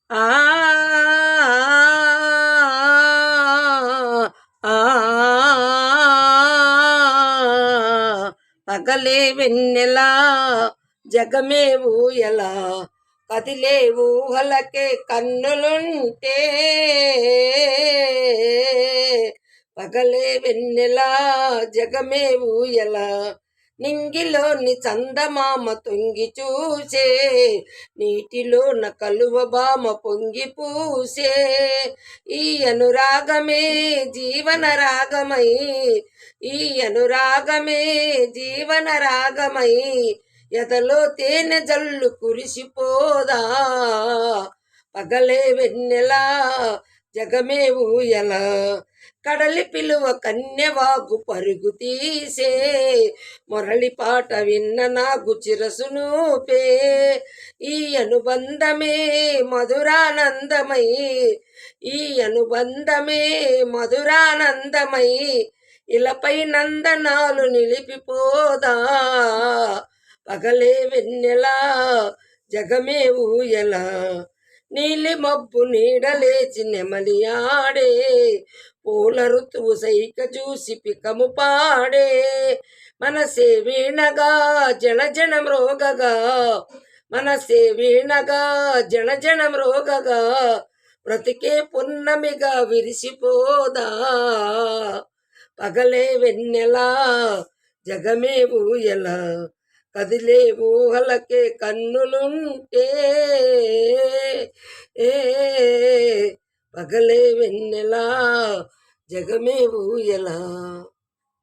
ఆ పగలే వెన్నెలా జగమే ఊయలా కదిలే ఊహలకే కన్నులుంటే పగలే వెన్నెలా జగమే ఊయలా నింగిలోని చందమామ తొంగి చూసే నీటిలోన కలువ బామ పొంగి పూసే ఈ అనురాగమే జీవన రాగమై ఈ అనురాగమే జీవన రాగమై ఎదలో తేనె జల్లు కురిసిపోదా పగలే వెన్నెలా జగమే ఊయలా కడలి పిలువ కన్యవాగు పరుగు తీసే మురళి పాట విన్న నాకు చిరసునూపే ఈ అనుబంధమే మధురానందమై ఈ అనుబంధమే మధురానందమై ఇలపై నందనాలు నిలిపిపోదా పగలే వెన్నెలా జగమే ఊయలా నీలి మబ్బు నీడలేచి నెమలియాడే పూల ఋతువు సైక చూసి పికము పాడే మనసే వీణగా జన జన మ్రోగగా మనసే వీణగా జన జన మ్రోగగా బ్రతికే పున్నమిగా విరిసిపోదా పగలే వెన్నెలా జగమే ఊయలా కదిలే ఊహలకే కన్నులుంటే పగలే వెన్నెలా జగమే ఊయలా.